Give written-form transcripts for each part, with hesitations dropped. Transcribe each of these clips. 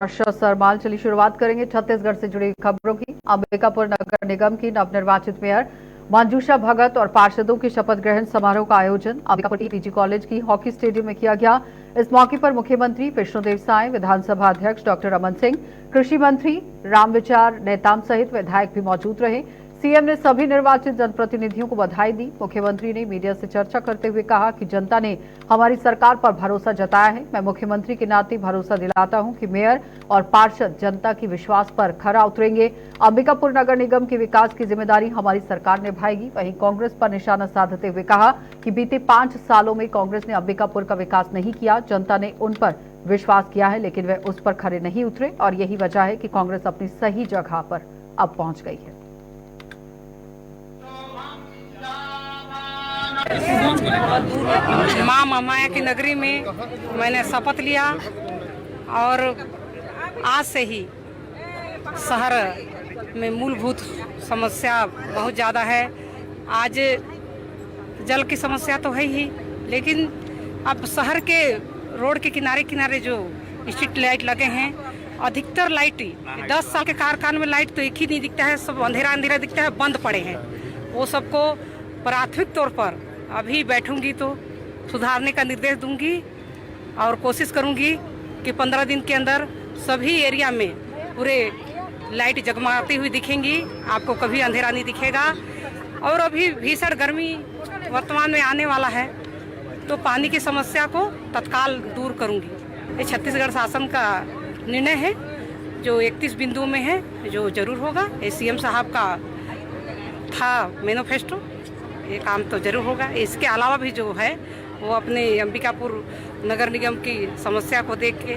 सरमाल चली शुरुआत करेंगे छत्तीसगढ़ से जुड़ी खबरों की। अंबिकापुर नगर निगम की नवनिर्वाचित मेयर मंजूषा भगत और पार्षदों के शपथ ग्रहण समारोह का आयोजन अंबिकापुर पीजी कॉलेज की हॉकी स्टेडियम में किया गया। इस मौके पर मुख्यमंत्री विष्णुदेव साय, विधानसभा अध्यक्ष डॉक्टर रमन सिंह, कृषि मंत्री रामविचार नेताम सहित विधायक भी मौजूद रहे। सीएम ने सभी निर्वाचित जनप्रतिनिधियों को बधाई दी। मुख्यमंत्री ने मीडिया से चर्चा करते हुए कहा कि जनता ने हमारी सरकार पर भरोसा जताया है। मैं मुख्यमंत्री के नाते भरोसा दिलाता हूं कि मेयर और पार्षद जनता की विश्वास पर खरा उतरेंगे। अंबिकापुर नगर निगम के विकास की जिम्मेदारी हमारी सरकार निभाएगी। वहीं कांग्रेस पर निशाना साधते हुए कहा कि बीते 5 सालों में कांग्रेस ने अंबिकापुर का विकास नहीं किया। जनता ने उन पर विश्वास किया है, लेकिन वे उस पर खरे नहीं उतरे और यही वजह है कि कांग्रेस अपनी सही जगह पर अब पहुंच गई है। माँ महामाया की नगरी में मैंने शपथ लिया और आज से ही शहर में मूलभूत समस्या बहुत ज़्यादा है। आज जल की समस्या तो है ही, लेकिन अब शहर के रोड के किनारे किनारे जो स्ट्रीट लाइट लगे हैं, अधिकतर लाइट 10 साल के कार्यकाल में लाइट तो एक ही नहीं दिखता है, सब अंधेरा अंधेरा दिखता है, बंद पड़े हैं। वो सबको प्राथमिक तौर पर अभी बैठूंगी तो सुधारने का निर्देश दूंगी और कोशिश करूंगी कि 15 दिन के अंदर सभी एरिया में पूरे लाइट जगमगाती हुई दिखेंगी, आपको कभी अंधेरा नहीं दिखेगा। और अभी भीषण गर्मी वर्तमान में आने वाला है, तो पानी की समस्या को तत्काल दूर करूंगी। ये छत्तीसगढ़ शासन का निर्णय है जो 31 बिंदुओं में है, जो जरूर होगा। ये सीएम साहब का था मैनिफेस्टो, ये काम तो जरूर होगा। इसके अलावा भी जो है वो अपने अंबिकापुर नगर निगम की समस्या को देख के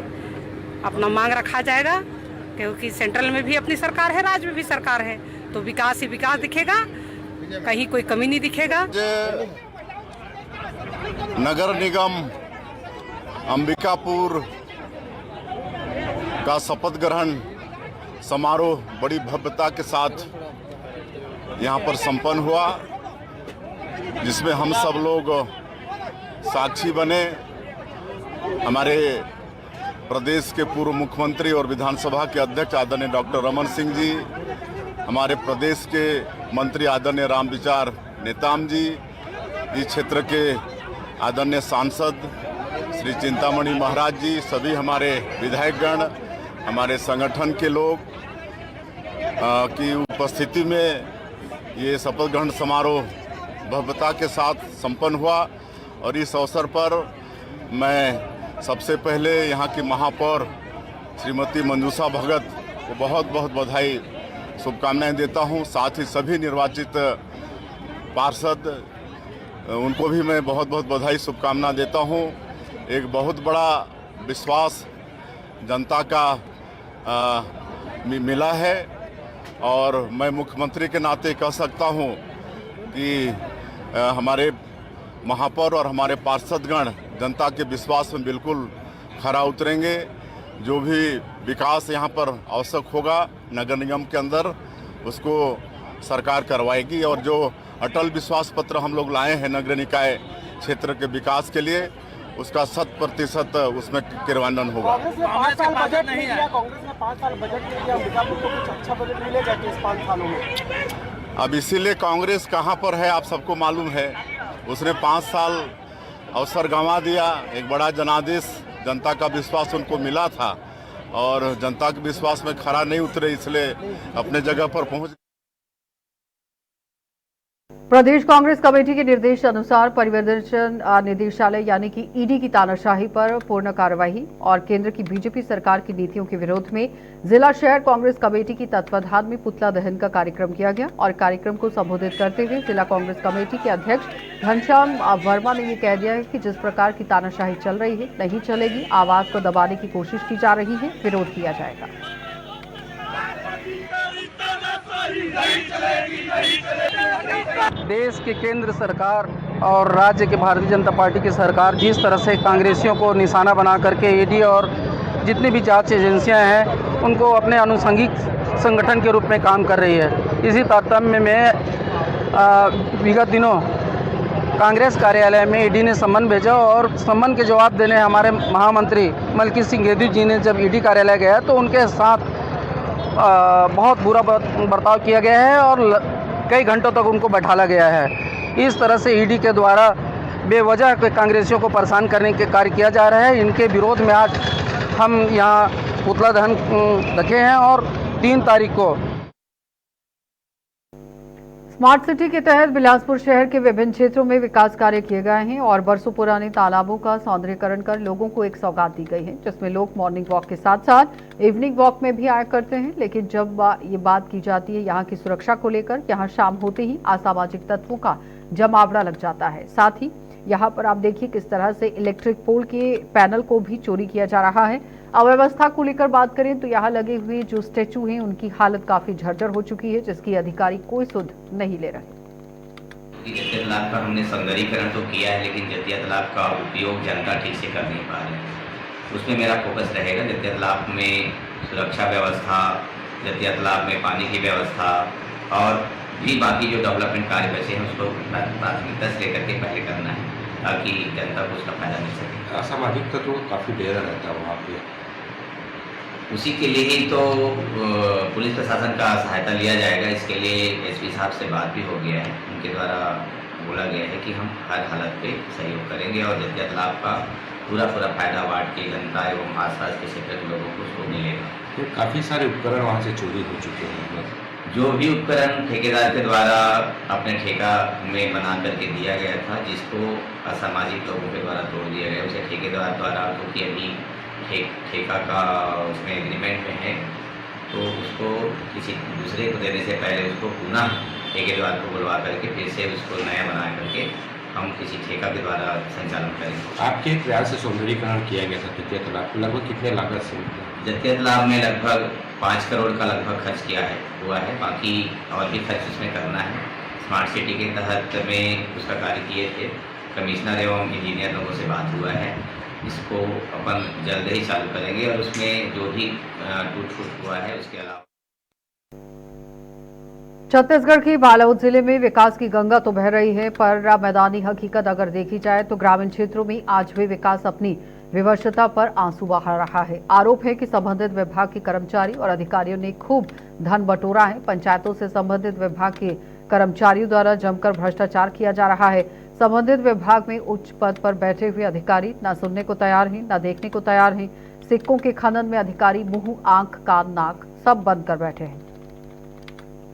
अपना मांग रखा जाएगा, क्योंकि सेंट्रल में भी अपनी सरकार है, राज्य में भी सरकार है, तो विकास ही विकास दिखेगा, कहीं कोई कमी नहीं दिखेगा। नगर निगम अंबिकापुर का शपथ ग्रहण समारोह बड़ी भव्यता के साथ यहाँ पर संपन्न हुआ, जिसमें हम सब लोग साक्षी बने। हमारे प्रदेश के पूर्व मुख्यमंत्री और विधानसभा के अध्यक्ष आदरणीय डॉक्टर रमन सिंह जी, हमारे प्रदेश के मंत्री आदरणीय रामविचार नेताम जी, इस क्षेत्र के आदरणीय सांसद श्री चिंतामणि महाराज जी, सभी हमारे विधायकगण, हमारे संगठन के लोग की उपस्थिति में ये शपथ ग्रहण समारोह भव्यता के साथ संपन्न हुआ। और इस अवसर पर मैं सबसे पहले यहाँ की महापौर श्रीमती मंजूषा भगत को बहुत बहुत बधाई शुभकामनाएं देता हूँ। साथ ही सभी निर्वाचित पार्षद, उनको भी मैं बहुत बहुत बधाई शुभकामना देता हूँ। एक बहुत बड़ा विश्वास जनता का मिला है और मैं मुख्यमंत्री के नाते कह सकता हूँ कि हमारे महापौर और हमारे पार्षदगण जनता के विश्वास में बिल्कुल खरा उतरेंगे। जो भी विकास यहाँ पर आवश्यक होगा नगर निगम के अंदर, उसको सरकार करवाएगी। और जो अटल विश्वास पत्र हम लोग लाए हैं नगर निकाय क्षेत्र के विकास के लिए, उसका 100% उसमें क्रियान्वयन होगा। कांग्रेस ने 5 साल बजट नहीं दिया, कांग्रेस ने 5 साल बजट नहीं दिया, अंबिकापुर को कुछ अच्छा बजट मिलेगा कि इस 5 सालों में? अब इसीलिए कांग्रेस कहाँ पर है आप सबको मालूम है। उसने 5 साल अवसर गंवा दिया। एक बड़ा जनादेश, जनता का विश्वास उनको मिला था और जनता के विश्वास में खरा नहीं उतरे, इसलिए अपने जगह पर पहुंच। प्रदेश कांग्रेस कमेटी के निर्देश अनुसार परिवर्तन निदेशालय यानी कि ईडी की तानाशाही पर पूर्ण कार्यवाही और केंद्र की बीजेपी सरकार की नीतियों के विरोध में जिला शहर कांग्रेस कमेटी की तत्वाधान में पुतला दहन का कार्यक्रम किया गया। और कार्यक्रम को संबोधित करते हुए जिला कांग्रेस कमेटी के अध्यक्ष घनश्याम वर्मा ने ये कह दिया है कि जिस प्रकार की तानाशाही चल रही है नहीं चलेगी। आवाज को दबाने की कोशिश की जा रही है, विरोध किया जाएगा। देश के केंद्र सरकार और राज्य के भारतीय जनता पार्टी की सरकार जिस तरह से कांग्रेसियों को निशाना बना करके ईडी और जितनी भी जांच एजेंसियां हैं उनको अपने अनुषंगिक संगठन के रूप में काम कर रही है। इसी तारतम्य में विगत दिनों कांग्रेस कार्यालय में ईडी ने सम्मन भेजा और सम्मन के जवाब देने हमारे महामंत्री मलकी सिंह गेदू जी ने जब ईडी कार्यालय गया तो उनके साथ बहुत बुरा बर्ताव किया गया है और कई घंटों तक उनको बैठाला गया है। इस तरह से ईडी के द्वारा बेवजह कांग्रेसियों को परेशान करने के कार्य किया जा रहा है। इनके विरोध में आज हम यहाँ पुतला दहन रखे हैं और 3 तारीख को स्मार्ट सिटी के तहत बिलासपुर शहर के विभिन्न क्षेत्रों में विकास कार्य किए गए हैं और बरसों पुराने तालाबों का सौंदर्यीकरण कर लोगों को एक सौगात दी गई है, जिसमें लोग मॉर्निंग वॉक के साथ साथ इवनिंग वॉक में भी आया करते हैं। लेकिन जब ये बात की जाती है यहाँ की सुरक्षा को लेकर, यहाँ शाम होते ही असामाजिक तत्वों का जमावड़ा लग जाता है। साथ ही यहाँ पर आप देखिए किस तरह से इलेक्ट्रिक पोल के पैनल को भी चोरी किया जा रहा है। अव्यवस्था को लेकर बात करें तो यहाँ लगे हुए जो स्टैचू हैं उनकी हालत काफी जर्जर हो चुकी है, जिसकी अधिकारी कोई सुध नहीं ले रहे। जतिया तालाब का हमने सौंदर्यीकरण तो किया है, लेकिन जतिया तालाब का उपयोग जनता ठीक से कर नहीं पा रहे। उसमें मेरा फोकस रहेगा जतिया तालाब में सुरक्षा व्यवस्था, जतिया तालाब में पानी की व्यवस्था और भी बाकी जो डेवलपमेंट कार्य बचे हैं उसको प्राथमिकता से लेकर के पहले करना है ताकि जनता को उसका फायदा मिल सके। असामाजिक तत्वों का काफ़ी डेरा रहता है वहाँ पे, उसी के लिए ही तो पुलिस प्रशासन का सहायता लिया जाएगा। इसके लिए एसपी साहब से बात भी हो गया है, उनके द्वारा बोला गया है कि हम हर हालत पे सहयोग करेंगे और जतिया तालाब का पूरा फायदा वार्ड की जनता एवं आसपास के क्षेत्र के लोगों को उसको मिलेगा। तो काफ़ी सारे उपकरण वहाँ से चोरी हो चुके हैं। जो भी उपकरण ठेकेदार के द्वारा अपने ठेका में बना करके दिया गया था, जिसको असामाजिक लोगों के द्वारा तोड़ दिया गया, उसे ठेकेदार द्वारा क्योंकि अभी ठेका का उसमें एग्रीमेंट में है तो उसको किसी दूसरे को देने से पहले उसको पुनः ठेकेदार को बुलवा करके फिर से उसको नया बना करके हम किसी ठेका के द्वारा संचालन करेंगे। आपके प्रयास से सौंदर्यीकरण किया गया था जतिया तालाब को, लगभग कितने लागत से? जतिया तालाब में लगभग 5 करोड़ का लगभग खर्च हुआ है। बाकी और भी खर्च उसमें करना है। स्मार्ट सिटी के तहत में उसका कार्य किए थे, कमिश्नर एवं इंजीनियर लोगों से बात हुआ है। इसको अपन जल्द ही चालू करेंगे और उसमें जो भी टूट फूट हुआ है उसके अलावा। छत्तीसगढ़ के बालोद जिले में विकास की गंगा तो बह रही है, पर मैदानी हकीकत अगर देखी जाए तो ग्रामीण क्षेत्रों में आज भी विकास अपनी विवशता पर आंसू बहा रहा है। आरोप है कि संबंधित विभाग के कर्मचारी और अधिकारियों ने खूब धन बटोरा है। पंचायतों से संबंधित विभाग के कर्मचारियों द्वारा जमकर भ्रष्टाचार किया जा रहा है। संबंधित विभाग में उच्च पद पर बैठे हुए अधिकारी न सुनने को तैयार हैं, न देखने को तैयार हैं। सिक्कों के खनन में अधिकारी मुंह, आंख, कान, नाक सब बंद कर बैठे हैं।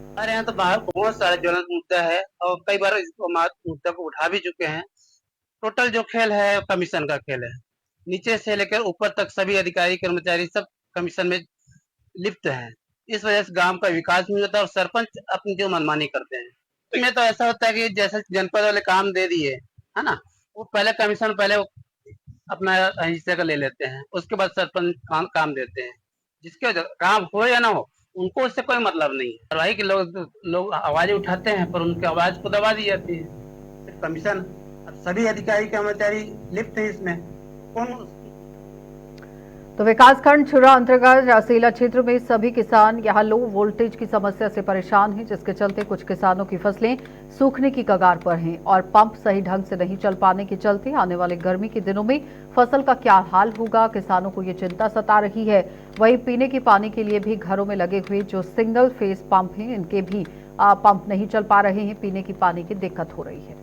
हमारे यहाँ तो बाहर बहुत सारे ज्वलंत मुद्दा है और कई बार इस मुद्दा को उठा भी चुके हैं। टोटल जो खेल है कमीशन का खेल है, नीचे से लेकर ऊपर तक सभी अधिकारी कर्मचारी सब कमीशन में लिप्त हैं। इस वजह से गांव का विकास नहीं होता और सरपंच अपनी जो मनमानी करते हैं। इसमें तो ऐसा होता है कि जैसे जनपद वाले काम दे दिए है ना, वो पहले कमीशन पहले अपना हिस्से का ले लेते हैं, उसके बाद सरपंच काम देते हैं। जिसके काम हो या ना हो उनको उससे कोई मतलब नहीं है। कार्रवाई के लोग आवाज उठाते हैं पर उनकी आवाज को दबा दी जाती है। सिर्फ कमीशन, सभी अधिकारी कर्मचारी लिप्त हैं इसमें। कौन तो विकासखंड छुरा अंतर्गत रासेला क्षेत्र में सभी किसान यहां लो वोल्टेज की समस्या से परेशान हैं, जिसके चलते कुछ किसानों की फसलें सूखने की कगार पर हैं और पंप सही ढंग से नहीं चल पाने के चलते आने वाले गर्मी के दिनों में फसल का क्या हाल होगा, किसानों को ये चिंता सता रही है। वहीं पीने के पानी के लिए भी घरों में लगे हुए जो सिंगल फेज पंप हैं, इनके भी पंप नहीं चल पा रहे हैं, पीने की पानी की दिक्कत हो रही है।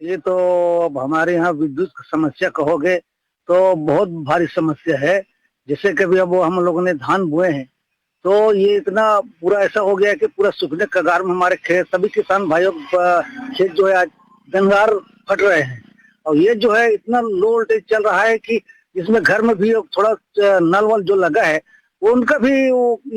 ये तो अब हमारे यहाँ विद्युत समस्या कहोगे तो बहुत भारी समस्या है। जैसे कभी अब हम लोगों ने धान बोए हैं तो ये इतना पूरा ऐसा हो गया कि पूरा सूखने कगार में हमारे खेत, सभी किसान भाइयों खेत जो है आज गंगार फट रहे हैं। और ये जो है इतना लो वोल्टेज चल रहा है कि इसमें घर में भी थोड़ा नल वल जो लगा है वो उनका भी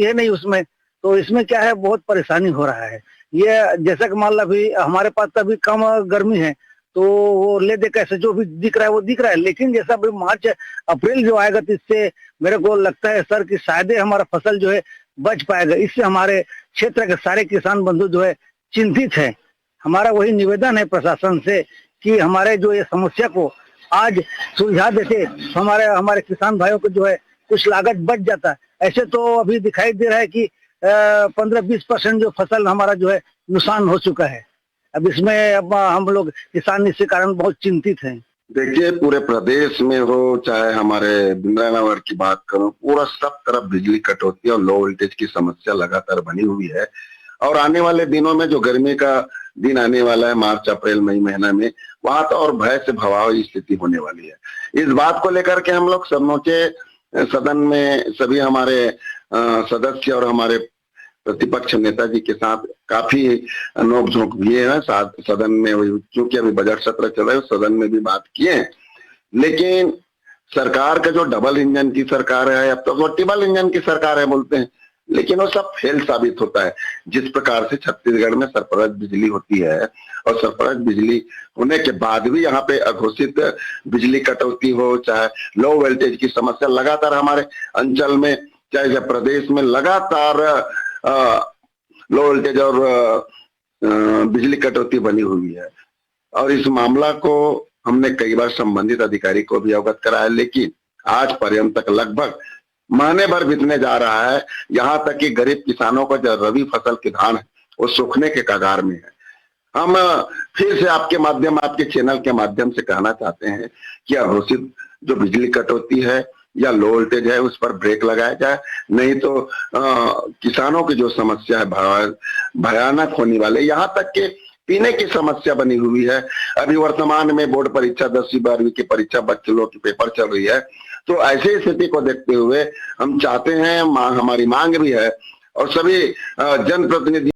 ये नहीं उसमें, तो इसमें क्या है बहुत परेशानी हो रहा है। ये जैसा कि मान लो अभी हमारे पास तो अभी कम गर्मी है तो वो ले दे कैसे जो भी दिख रहा है वो दिख रहा है, लेकिन जैसा अभी मार्च अप्रैल जो आएगा तो इससे मेरे को लगता है सर कि शायद हमारा फसल जो है बच पाएगा। इससे हमारे क्षेत्र के सारे किसान बंधु जो है चिंतित है। हमारा वही निवेदन है प्रशासन से कि हमारे जो ये समस्या को आज सुलझा देते तो हमारे किसान भाइयों को जो है कुछ लागत बच जाता है। ऐसे तो अभी दिखाई दे रहा है कि 15-20% जो फसल हमारा जो है नुकसान हो चुका है। अब इसमें अब हम लोग किसान इसी कारण बहुत चिंतित हैं। देखिए, पूरे प्रदेश में हो चाहे हमारे बिंद्रानगर की बात करूं, पूरा सब तरफ बिजली कटौती और लो वोल्टेज की समस्या लगातार बनी हुई है। और आने वाले दिनों में जो गर्मी का दिन आने वाला है, मार्च अप्रैल मई महीना में, वहां तो और भय से भवावह स्थिति होने वाली है। इस बात को लेकर के हम लोग समूचे सदन में सभी हमारे सदस्य और हमारे प्रतिपक्ष नेताजी के साथ काफी नोकझोंक भी है सदन में। क्योंकि अभी बजट सत्र चल रहा है, सदन में भी बात किए, लेकिन सरकार का जो डबल इंजन की सरकार है, अब तो वो ट्रिपल इंजन की सरकार है बोलते हैं, लेकिन वो सब फेल साबित होता है। जिस प्रकार से छत्तीसगढ़ में सरफराज बिजली होती है और सरफराज बिजली होने के बाद भी यहाँ पे अघोषित बिजली कटौती हो, चाहे लो वोल्टेज की समस्या लगातार हमारे अंचल में, चाहे प्रदेश में लगातार लो वोल्टेज और बिजली कटौती बनी हुई है। और इस मामला को हमने कई बार संबंधित अधिकारी को भी अवगत कराया, लेकिन आज पर्यंत तक लगभग महीने भर बीतने जा रहा है। यहाँ तक कि गरीब किसानों का जो रबी फसल के धान है वो सूखने के कगार में है। हम फिर से आपके माध्यम, आपके चैनल के माध्यम से कहना चाहते हैं कि अघोषित जो बिजली कटौती है या लो वोल्टेज है उस पर ब्रेक लगाया जाए, नहीं तो किसानों की जो समस्या है भयानक होने वाले। यहाँ तक कि पीने की समस्या बनी हुई है। अभी वर्तमान में बोर्ड परीक्षा 10वीं 12वीं की परीक्षा बच्चे लोग की पेपर चल रही है, तो ऐसी स्थिति को देखते हुए हम चाहते हैं, हमारी मांग भी है और सभी जनप्रतिनिधि